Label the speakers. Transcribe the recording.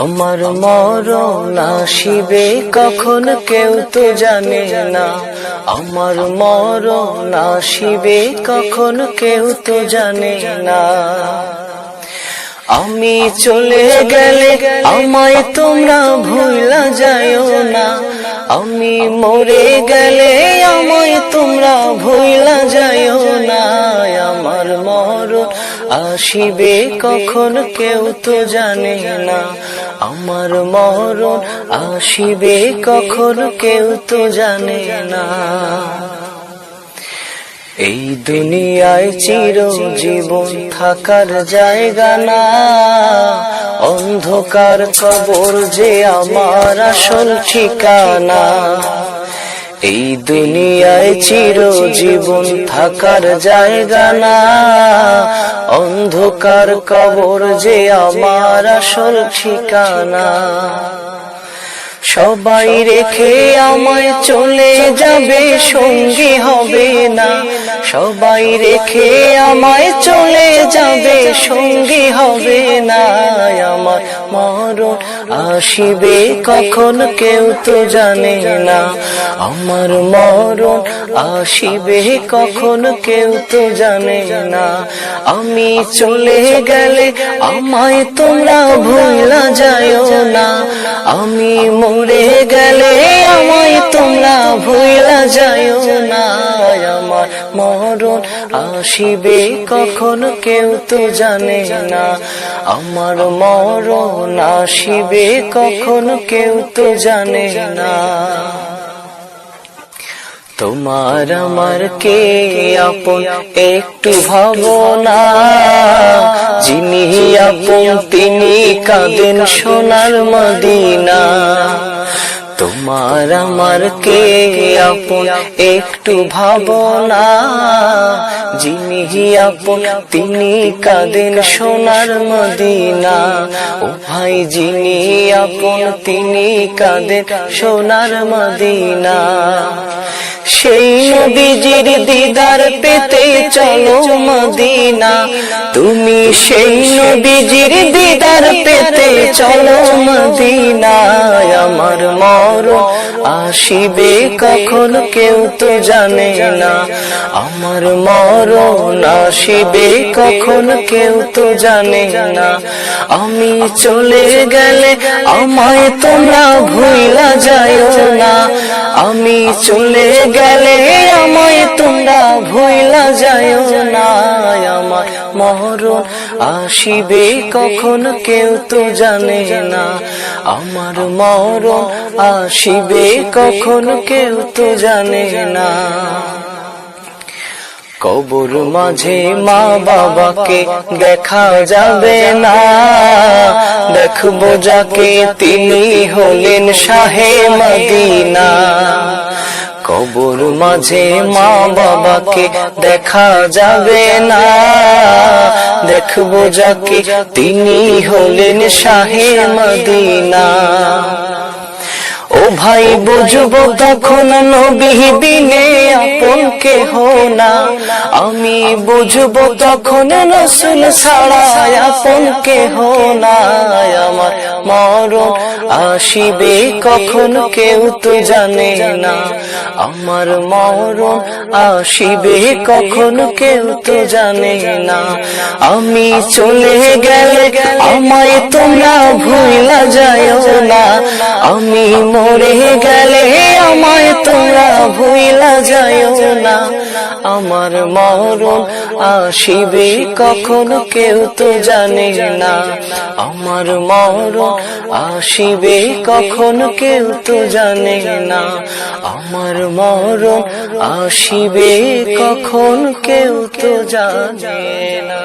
Speaker 1: আমার মরণ আসিবে কখন কেউ তো জানে না, আমার মরণ আসিবে কখন কেউ তো জানে না। আমি চলে গেলে আমায় তোমরা ভুলা যায়ও না, আমি মরে গেলে আমায় তোমরা ভুলা যায়ও না। আমার মরণ আসিবে কখন কেউ তো জানে না, আমার মরণ আসিবে কখন কেউ তো জানে না। এই দুনিয়ায় চিরজীবন থাকার জায়গা না, অন্ধকার কবর যে আমার আসল ঠিকানা। এই দুনিয়ায় চিরজীবন থাকার জায়গা না, অন্ধকার কবর যে আমার আসল ঠিকানা। সবাই রেখে আমায় চলে যাবে, সঙ্গী হবে না। সবাই রেখে আমায় চলে যাবে, সঙ্গী হবে না। আমার মরণ আসিবে কখন কেউ তো জানে না, আমার মরণ আসিবে কখন কেউ তো জানে না। আমি চলে গেলে আমায় তোমরা ভুলা যায়ও না, আমি মরে গেলে আমায় তোমরা ভুলা যায়ও না। আমার মরণ আসিবে কখন কেউ তো জানে না, আমার মরণ আসিবে কখন কেউ তো জানে না। তোমার আমার কে আপন একটু ভাবনা, যিনি আপন তিনি কাঁদেন সোনার মদিনা। তোমার আমার কে আপন একটু ভাবনা, যিনি আপন তিনি কাঁদেন সোনার মদিনা। ও ভাই যিনি আপন তিনি কাঁদেন সোনার মদিনা। সেই নবীজির দিদার পেতে চলো মদিনা, তুমি সেই নবীজির দিদার পেতে চলো মদিনা। আমার মরণ আসিবে কখন কেউ তো জানে না, আমার মরণ আসিবে কখন কেউ তো জানে না। আমি চলে গেলে আমায় তোমরা ভুলা যায়ও না, আমি চলে গেলে আমায় তোমরা ভুলা যায়ও না। আমার মরণ আসিবে কখন কেউ তো জানে না, আমার মরণ আসিবে কখন কেউ তো জানে না। কবর মাঝে মা বাবাকে দেখা যাবে না, দেখবো যাকে তিনি হলেন শাহে মদিনা। কবর মাঝে মা বাবাকে দেখা যাবে না, দেখবো যাকে তিনি হলেন শাহে মদিনা। ও ভাই বুঝবো তখন নবী বিনে আপন কেহ না, আমি বুঝবো তখন রাসূল ছাড়া আপন কেহ না। আমার মরণ আসিবে কখন কেউ তো জানে না, আমার মরণ আসিবে কখন কেউ তো জানে না। আমি চলে গেলে আমায় তোমরা ভুলা যায়ও না, আমি মরে গেলে আমায় তোমরা ভুলা যায়ও না। আমার মরণ আসিবে কখন কেউ তো জানে না, আমার মরণ আসিবে কখন কেউ তো জানে না। আমার মরণ আসিবে কখন কেউ তো জানে না।